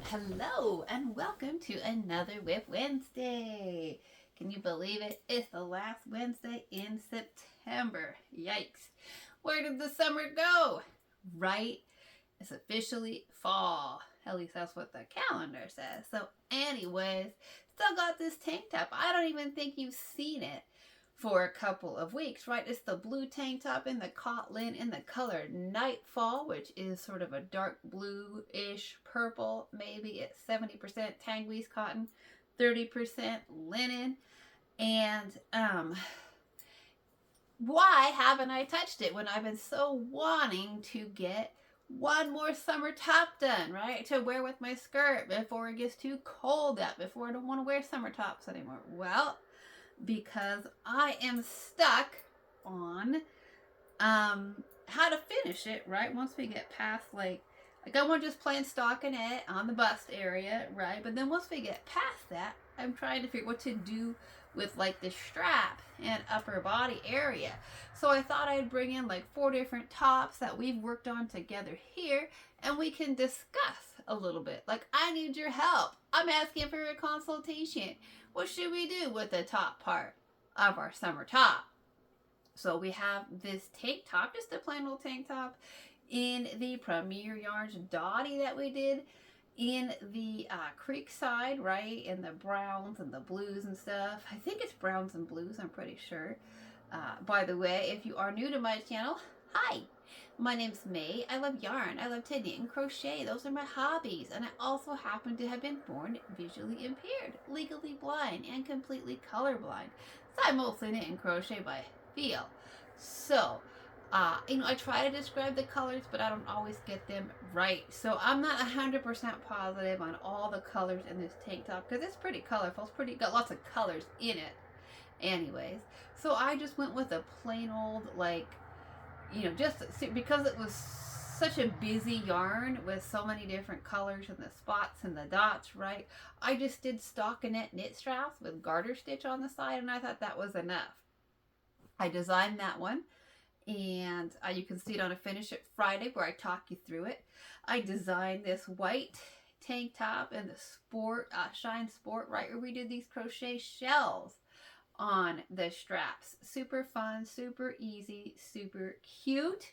Hello and welcome to another WIP Wednesday. Can you believe it? It's the last Wednesday in September. Yikes. Where did the summer go? Right? It's officially fall. At least that's what the calendar says. So anyways, still got this tank top. I don't even think you've seen it for a couple of weeks, right? It's the blue tank top in the cotlin in the color Nightfall, which is sort of a dark blue-ish purple. Maybe it's 70% Tanguise cotton, 30% linen. And why haven't I touched it when I've been so wanting to get one more summer top done, right? To wear with my skirt before it gets too cold out, before I don't want to wear summer tops anymore. Well, because I am stuck on how to finish it, right? Once we get past like I want just plain stockinette on the bust area, right? But then once we get past that, I'm trying to figure what to do with like the strap and upper body area. So I thought I'd bring in like 4 different tops that we've worked on together here, and we can discuss a little bit. Like, I need your help. I'm asking for a consultation. What should we do with the top part of our summer top? So we have this tank top, just a plain old tank top in the Premier Yarns Dottie that we did in the creek side, right? In the browns and the blues and stuff. I think it's browns and blues, I'm pretty sure. By the way, if you are new to my channel, hi! My name's May. I love yarn. I love to knit and crochet. Those are my hobbies. And I also happen to have been born visually impaired, legally blind, and completely colorblind. So I mostly knit and crochet by feel. So, I try to describe the colors, but I don't always get them right. So I'm not 100% positive on all the colors in this tank top because it's pretty colorful. It's got lots of colors in it. Anyways, so I just went with a plain old, like, just because it was such a busy yarn with so many different colors and the spots and the dots, right? I just did stockinette knit straps with garter stitch on the side, and I thought that was enough. I designed that one, and you can see it on a Finish It Friday where I talk you through it. I designed this white tank top and the sport shine sport, right, where we did these crochet shells on the straps. Super fun, super easy, super cute.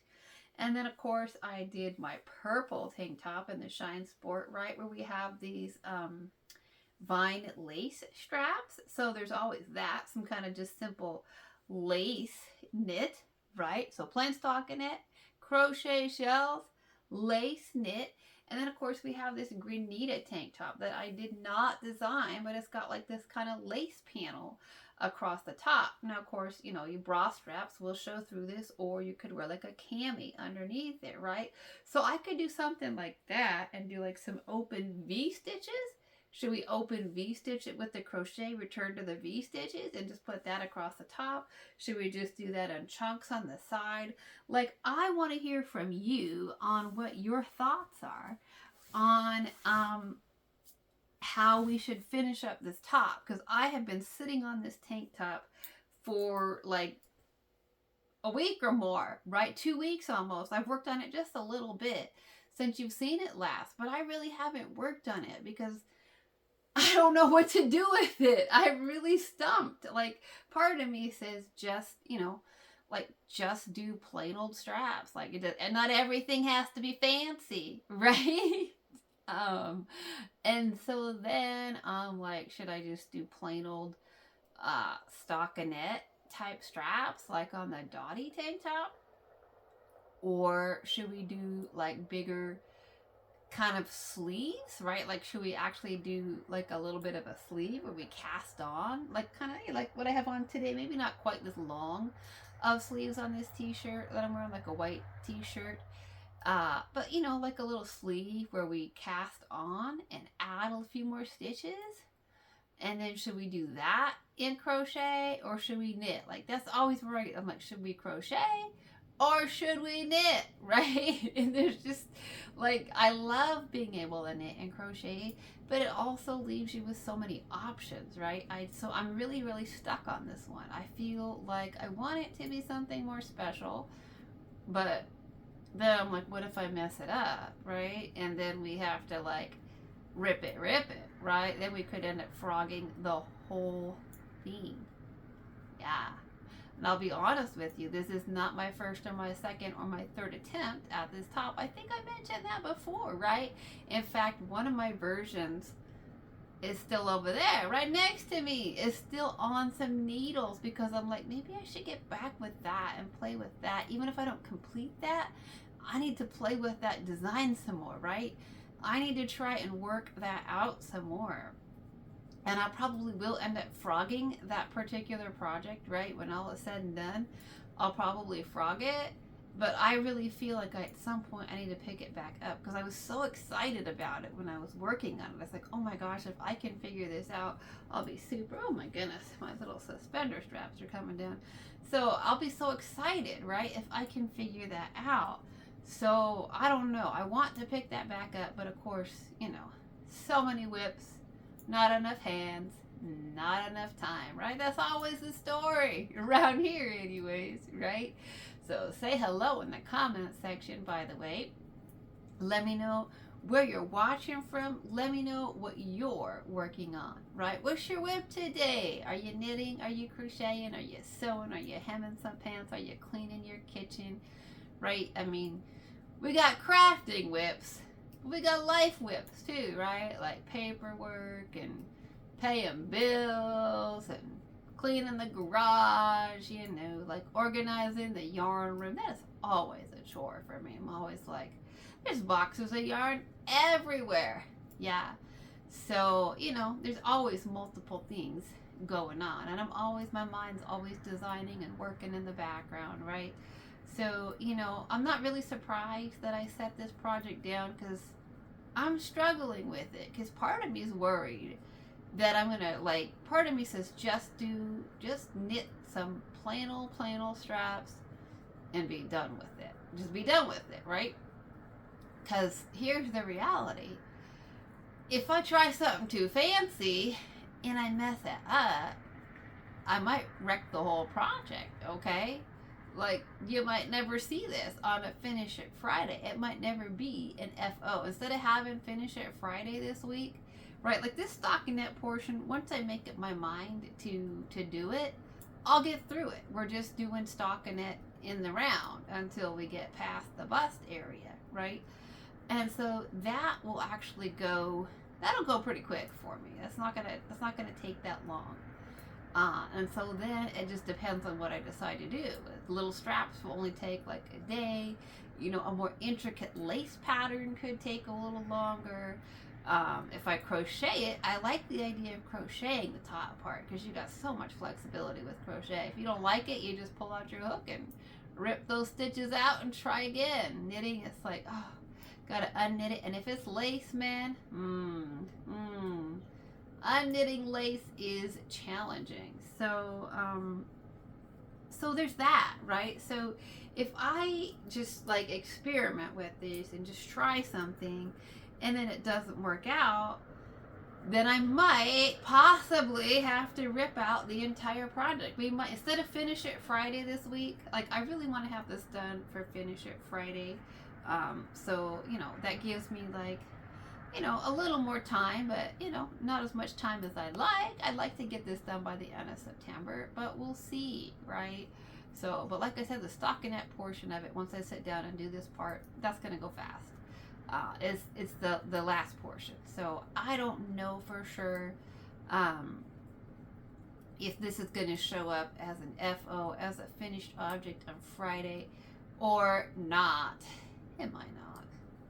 And then of course I did my purple tank top in the shine sport, right, where we have these vine lace straps. So there's always that, some kind of just simple lace knit, right? So plain stockinette, crochet shells, lace knit. And then of course we have this granita tank top that I did not design, but it's got like this kind of lace panel across the top. Now of course, your bra straps will show through this, or you could wear like a cami underneath it, right? So I could do something like that and do like some open V stitches. Should we open V stitch it with the crochet, return to the V stitches, and just put that across the top? Should we just do that in chunks on the side? Like, I want to hear from you on what your thoughts are on how we should finish up this top, because I have been sitting on this tank top for like a week or more, right? 2 weeks almost. I've worked on it just a little bit since you've seen it last, but I really haven't worked on it because I don't know what to do with it. I'm really stumped. Like, part of me says just, just do plain old straps. Like, and not everything has to be fancy, right? And so then I'm like, should I just do plain old stockinette type straps like on the Dottie tank top? Or should we do like bigger kind of sleeves, right? Like, should we actually do like a little bit of a sleeve where we cast on, like kind of like what I have on today? Maybe not quite this long of sleeves on this t-shirt that I'm wearing, like a white t-shirt. But like a little sleeve where we cast on and add a few more stitches. And then should we do that in crochet, or should we knit? Like, that's always where I'm like, should we crochet or should we knit, right? And there's just like, I love being able to knit and crochet, but it also leaves you with so many options, right? So I'm really, really stuck on this one. I feel like I want it to be something more special, but then I'm like, what if I mess it up, right? And then we have to like rip it, right? Then we could end up frogging the whole thing. Yeah. And I'll be honest with you, this is not my first or my second or my third attempt at this top. I think I mentioned that before, right? In fact, one of my versions is still over there, right next to me. Is still on some needles because I'm like, maybe I should get back with that and play with that. Even if I don't complete that, I need to play with that design some more, right? I need to try and work that out some more. And I probably will end up frogging that particular project, right? When all is said and done, I'll probably frog it. But I really feel like at some point I need to pick it back up because I was so excited about it when I was working on it. I was like, oh my gosh, if I can figure this out, I'll be super, oh my goodness, my little suspender straps are coming down. So I'll be so excited, right? If I can figure that out. So I don't know. I want to pick that back up, but of course, you know, so many whips, not enough hands, not enough time, right? That's always the story around here anyways, right? So say hello in the comment section, by the way. Let me know where you're watching from. Let me know what you're working on, right? What's your whip today? Are you knitting? Are you crocheting? Are you sewing? Are you hemming some pants? Are you cleaning your kitchen, right? I mean, we got crafting whips. We got life whips too, right? Like paperwork and paying bills and cleaning the garage, you know, like organizing the yarn room. That is always a chore for me. I'm always like, there's boxes of yarn everywhere. Yeah. So, you know, there's always multiple things going on. And my mind's always designing and working in the background, right? So, you know, I'm not really surprised that I set this project down because I'm struggling with it. Because part of me is worried that I'm gonna, like, part of me says just knit some plain old straps and be done with it. Just be done with it, right? Because here's the reality. If I try something too fancy and I mess it up, I might wreck the whole project, okay? Like, you might never see this on a Finish It Friday. It might never be an FO. Instead of having Finish It Friday this week, right, like this stockinette portion, once I make up my mind to do it, I'll get through it. We're just doing stockinette in the round until we get past the bust area, right? And so that will actually that'll go pretty quick for me. That's not gonna take that long. And so then it just depends on what I decide to do. Little straps will only take like a day. You know, a more intricate lace pattern could take a little longer. If I crochet it, I like the idea of crocheting the top part because you got so much flexibility with crochet. If you don't like it, you just pull out your hook and rip those stitches out and try again. Knitting, it's like, oh, gotta unknit it. And if it's lace, man, unknitting lace is challenging. So, so there's that, right? So if I just like experiment with this and just try something and then it doesn't work out, then I might possibly have to rip out the entire project. We might, instead of Finish It Friday this week, like I really want to have this done for Finish It Friday. So, you know, that gives me like, you know, a little more time, but, you know, not as much time as I'd like. I'd like to get this done by the end of September, but we'll see, right? So, but like I said, the stockinette portion of it, once I sit down and do this part, that's going to go fast. It's the last portion. So I don't know for sure if this is going to show up as an FO, as a finished object on Friday or not. It might not.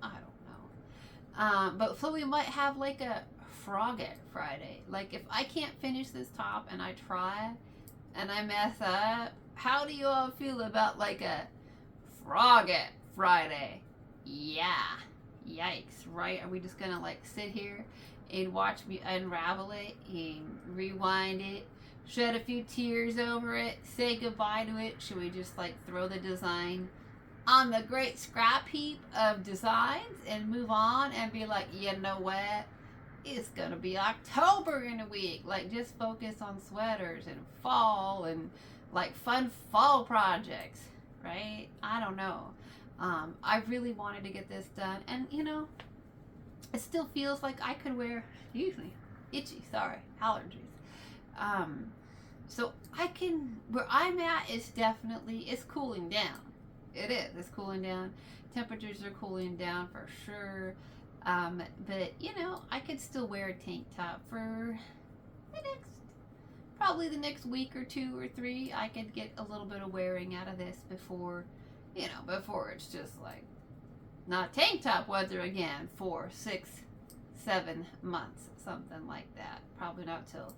I don't know. But so we might have like a Frog It Friday. Like if I can't finish this top and I try and I mess up, how do you all feel about like a Frog It Friday? Yeah. Yikes, right? Are we just gonna like sit here and watch me unravel it and rewind it, shed a few tears over it, say goodbye to it? Should we just like throw the design on the great scrap heap of designs and move on and be like, you know what? It's gonna be October in a week. Like just focus on sweaters and fall and like fun fall projects, right? I don't know. I really wanted to get this done, and you know, it still feels like I could wear, excuse me, itchy, sorry, allergies. So I can, where I'm at is definitely, it's cooling down. It is, it's cooling down. Temperatures are cooling down for sure. But you know, I could still wear a tank top for the next, probably the next week or 2 or 3. I could get a little bit of wearing out of this before, you know, before it's just like not tank top weather again for 6, 7 months, something like that. Probably not till,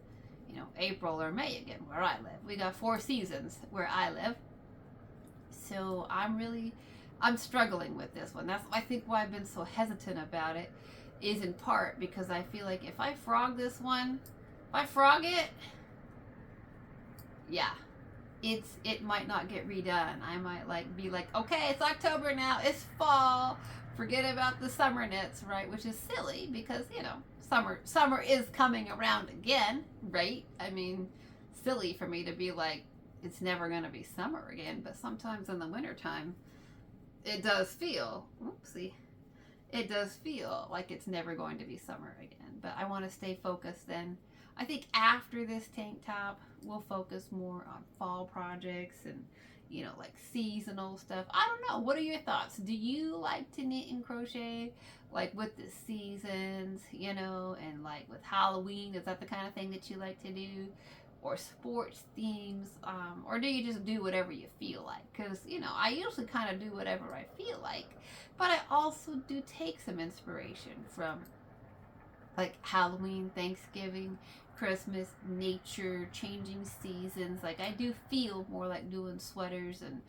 you know, April or May again where I live. We got 4 seasons where I live. So I'm struggling with this one. That's I think why I've been so hesitant about it, is in part because I feel like if I frog this one, if I frog it, yeah, it might not get redone. I might like be like, okay, it's October now, it's fall, forget about the summer knits, right? Which is silly because, you know, summer is coming around again, right? I mean, silly for me to be like, it's never going to be summer again, but sometimes in the wintertime it does feel, oopsie, it does feel like it's never going to be summer again. But I want to stay focused then. I think after this tank top, we'll focus more on fall projects and, you know, like seasonal stuff. I don't know. What are your thoughts? Do you like to knit and crochet, like with the seasons, you know, and like with Halloween? Is that the kind of thing that you like to do? Or sports themes? Or do you just do whatever you feel like? Because, you know, I usually kind of do whatever I feel like. But I also do take some inspiration from like Halloween, Thanksgiving, Christmas, nature, changing seasons. Like I do feel more like doing sweaters and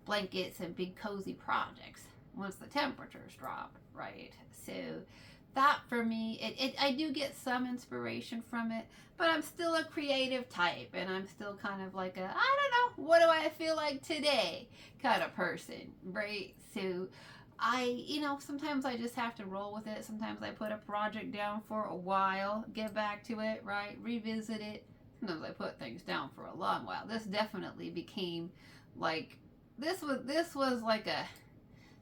blankets and big cozy projects once the temperatures drop, right? So that for me, I do get some inspiration from it, but I'm still a creative type and I'm still kind of like a, I don't know, what do I feel like today kind of person, right? So you know, sometimes I just have to roll with it. Sometimes I put a project down for a while, get back to it, right? Revisit it. Sometimes I put things down for a long while. This definitely became like, this was like a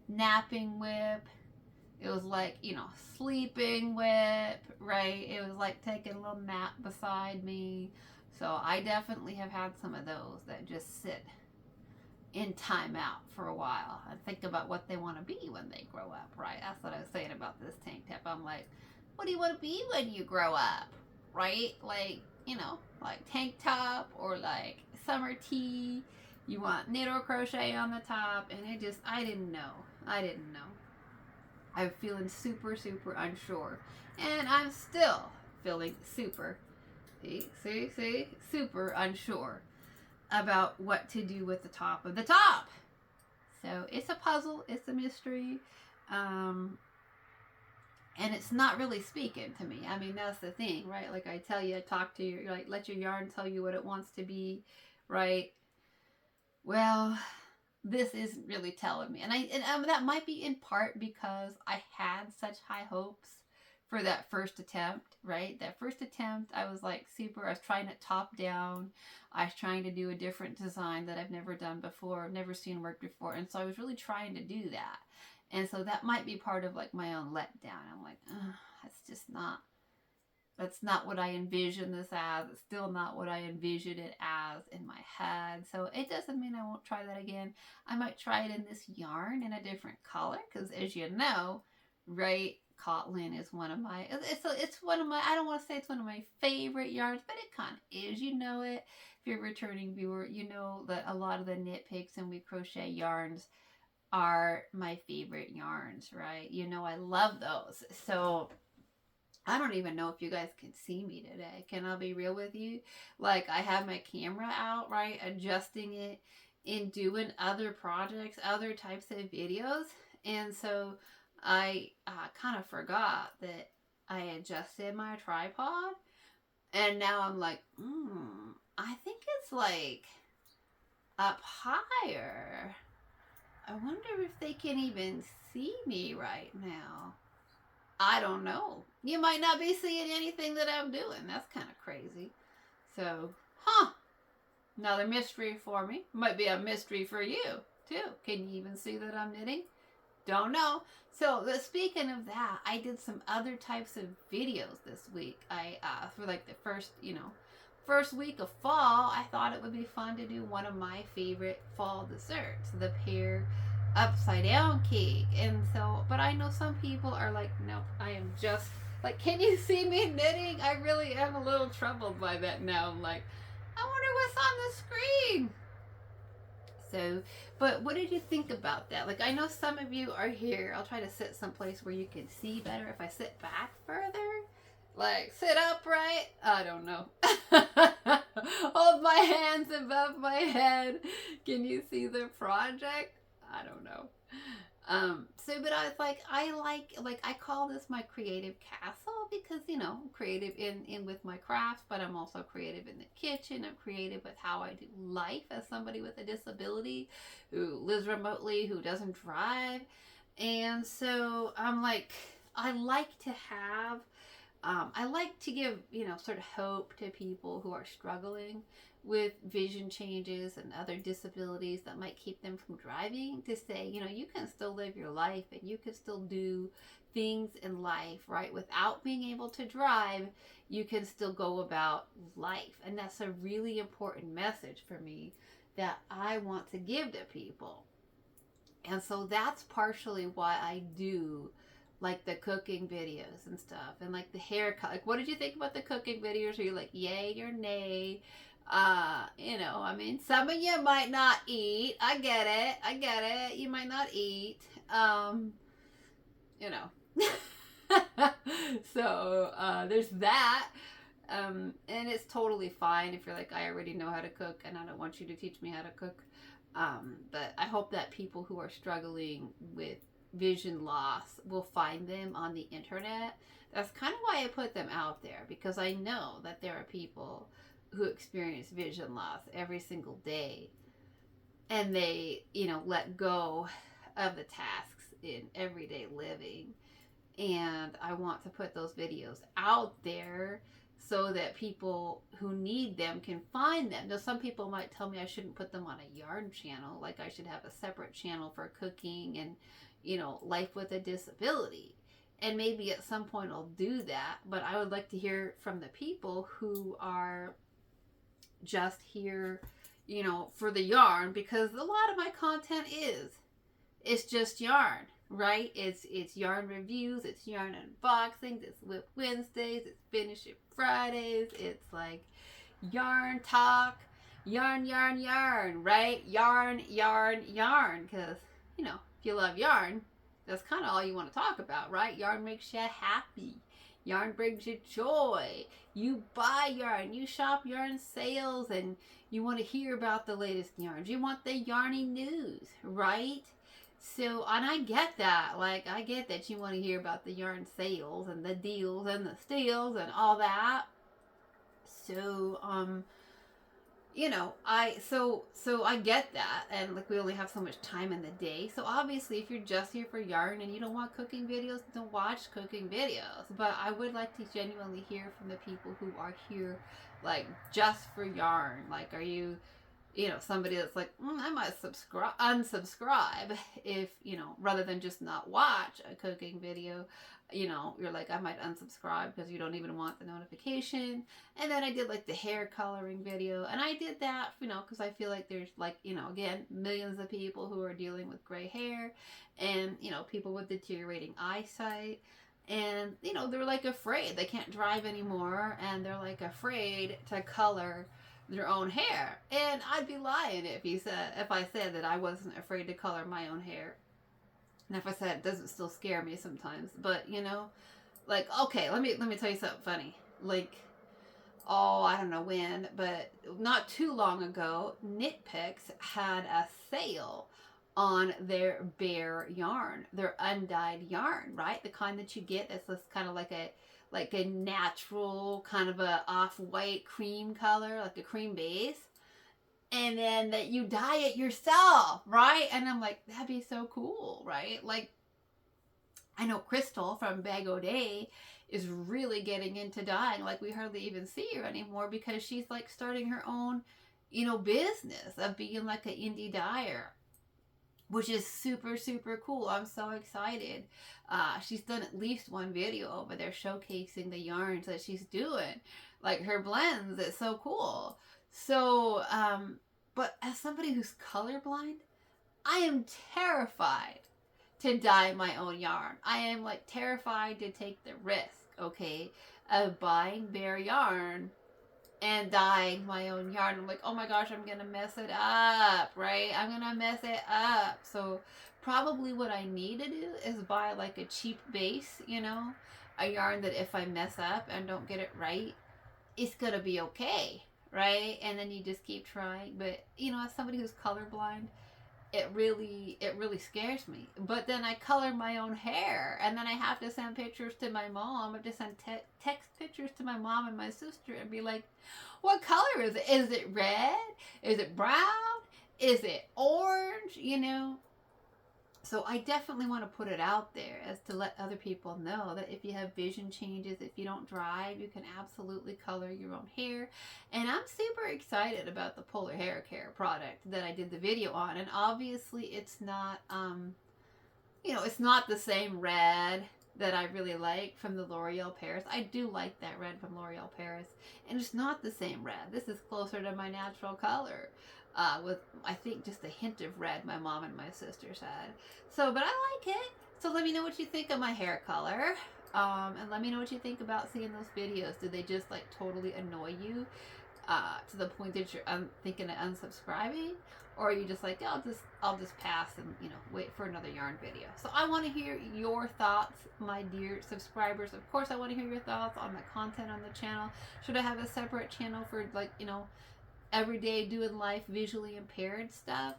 napping WIP. It was like, you know, sleeping WIP, right? It was like taking a little nap beside me. So I definitely have had some of those that just sit in timeout for a while and think about what they want to be when they grow up, right? That's what I was saying about this tank top. I'm like, what do you want to be when you grow up, right? Like, you know, like tank top or like summer tee. You want knit or crochet on the top, and it just, I didn't know. I'm feeling super, super unsure, and I'm still feeling super, super unsure about what to do with the top of the top. So it's a puzzle, it's a mystery, and it's not really speaking to me. I mean, that's the thing, right? Like I tell you, talk to you, like let your yarn tell you what it wants to be, right? Well, this isn't really telling me, and that might be in part because I had such high hopes for that first attempt, right? That first attempt, I was like super, I was trying it top down. I was trying to do a different design that I've never done before, I've never seen work before. And so I was really trying to do that. And so that might be part of like my own letdown. I'm like, that's not what I envisioned this as. It's still not what I envisioned it as in my head. So it doesn't mean I won't try that again. I might try it in this yarn in a different color because, as you know, right, cotlin is one of my, it's one of my, I don't want to say it's one of my favorite yarns, but it kind of is. You know it. If you're a returning viewer, you know that a lot of the knit picks and WIP crochet yarns are my favorite yarns, right? You know I love those. So I don't even know if you guys can see me today. Can I be real with you? Like, I have my camera out, right? Adjusting it in doing other projects, other types of videos. And so I kind of forgot that I adjusted my tripod. And now I'm like, I think it's like up higher. I wonder if they can even see me right now. I don't know. You might not be seeing anything that I'm doing. That's kind of crazy. So, another mystery for me. Might be a mystery for you, too. Can you even see that I'm knitting? Don't know. So speaking of that, I did some other types of videos this week. I for like the first week of fall, I thought it would be fun to do one of my favorite fall desserts, the pear upside down cake. And so, but I know some people are like, nope, I am just like, can you see me knitting? I really am a little troubled by that now. I'm like, I wonder what's on the screen. So, but what did you think about that? Like, I know some of you are here. I'll try to sit someplace where you can see better if I sit back further. Like, sit upright? I don't know. Hold my hands above my head. Can you see the project? I don't know. But I was like, I call this my creative castle because, I'm creative in with my crafts, but I'm also creative in the kitchen. I'm creative with how I do life as somebody with a disability who lives remotely, who doesn't drive. And so I'm like, I like to have, I like to give, sort of hope to people who are struggling with vision changes and other disabilities that might keep them from driving, to say, you can still live your life and you can still do things in life, right? Without being able to drive, you can still go about life. And that's a really important message for me that I want to give to people. And so that's partially why I do like the cooking videos and stuff, and like the haircut. Like, what did you think about the cooking videos? Are you like yay or nay? I mean, some of you might not eat. I get it. You might not eat. So there's that. And it's totally fine if you're like, I already know how to cook and I don't want you to teach me how to cook. But I hope that people who are struggling with vision loss will find them on the internet. That's kind of why I put them out there, because I know that there are people who experience vision loss every single day, and they, let go of the tasks in everyday living. And I want to put those videos out there so that people who need them can find them. Now, some people might tell me I shouldn't put them on a yarn channel, like I should have a separate channel for cooking and, life with a disability. And maybe at some point I'll do that, but I would like to hear from the people who are just here, for the yarn, because a lot of my content it's just yarn, right? It's yarn reviews, it's yarn unboxings, it's WIP Wednesdays, it's Finish It Fridays, it's like yarn talk, yarn, right? Yarn, because, if you love yarn, that's kind of all you want to talk about, right? Yarn makes you happy. Yarn brings you joy. You buy yarn, you shop yarn sales, and you want to hear about the latest yarns. You want the yarny news, right? So, and I get that. Like, I get that you want to hear about the yarn sales and the deals and the steals and all that. So, I get that, and like, we only have so much time in the day. So obviously, if you're just here for yarn and you don't want cooking videos, don't watch cooking videos. But I would like to genuinely hear from the people who are here, like, just for yarn. Like, are you, somebody that's like, I might unsubscribe if, rather than just not watch a cooking video. You're like, I might unsubscribe because you don't even want the notification. And then I did like the hair coloring video, and I did that, because I feel like there's like, again, millions of people who are dealing with gray hair, and, people with deteriorating eyesight, and, they're like afraid, they can't drive anymore, and they're like afraid to color their own hair. And I'd be lying if I said that I wasn't afraid to color my own hair. And if I said it doesn't still scare me sometimes, but like, okay, let me tell you something funny. Like, I don't know when, but not too long ago, Knit Picks had a sale on their bare yarn, their undyed yarn, right? The kind that you get that's this kind of like a natural kind of a off-white cream color, like a cream base. And then that you dye it yourself, right? And I'm like, that'd be so cool, right? Like, I know Crystal from Bag O' Day is really getting into dyeing. Like, we hardly even see her anymore because she's like starting her own, business of being like an indie dyer. which is super, super cool. I'm so excited. She's done at least one video over there showcasing the yarns that she's doing, like her blends. It's so cool. So, but as somebody who's colorblind, I am terrified to dye my own yarn. I am like terrified to take the risk, okay, of buying bare yarn and dyeing my own yarn. I'm like, oh my gosh, I'm gonna mess it up, right? I'm gonna mess it up. So probably what I need to do is buy like a cheap base, you know, a yarn that if I mess up and don't get it right, it's gonna be okay, right? And then you just keep trying. But you know, as somebody who's colorblind, it really scares me. But then I color my own hair, and then I have to send pictures to my mom. I have to send text pictures to my mom and my sister and be like, what color is it? Is it red? Is it brown? Is it orange? You know. So I definitely want to put it out there as to let other people know that if you have vision changes, if you don't drive, you can absolutely color your own hair. And I'm super excited about the Polar Hair Care product that I did the video on. And obviously it's not, it's not the same red that I really like from the L'Oreal Paris. I do like that red from L'Oreal Paris. And it's not the same red. This is closer to my natural color. With, I think, just a hint of red my mom and my sisters had. So, but I like it. So let me know what you think of my hair color. And let me know what you think about seeing those videos. Did they just like totally annoy you to the point that you're thinking of unsubscribing? Or are you just like, oh, I'll just pass and, wait for another yarn video. So I want to hear your thoughts, my dear subscribers. Of course, I want to hear your thoughts on the content on the channel. Should I have a separate channel for, like, everyday doing life visually impaired stuff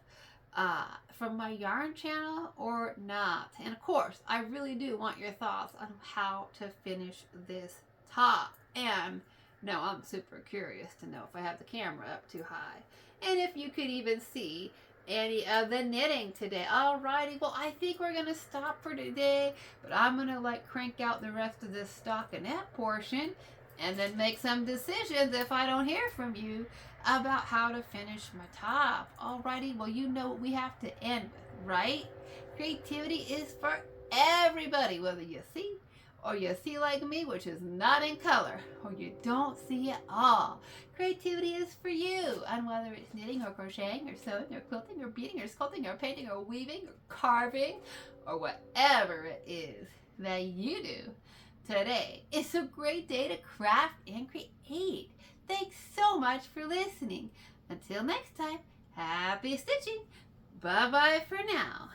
from my yarn channel or not? And of course, I really do want your thoughts on how to finish this top. And no, I'm super curious to know if I have the camera up too high and if you could even see any of the knitting today. Alrighty, well, I think we're gonna stop for today, but I'm gonna like crank out the rest of this stockinette portion and then make some decisions if I don't hear from you about how to finish my top. Alrighty, well, you know what we have to end with, right? Creativity is for everybody, whether you see or you see like me, which is not in color, or you don't see at all. Creativity is for you, and whether it's knitting or crocheting or sewing or quilting or beading or sculpting or painting or weaving or carving or whatever it is that you do today, it's a great day to craft and create. Thanks so much for listening. Until next time, happy stitching. Bye-bye for now.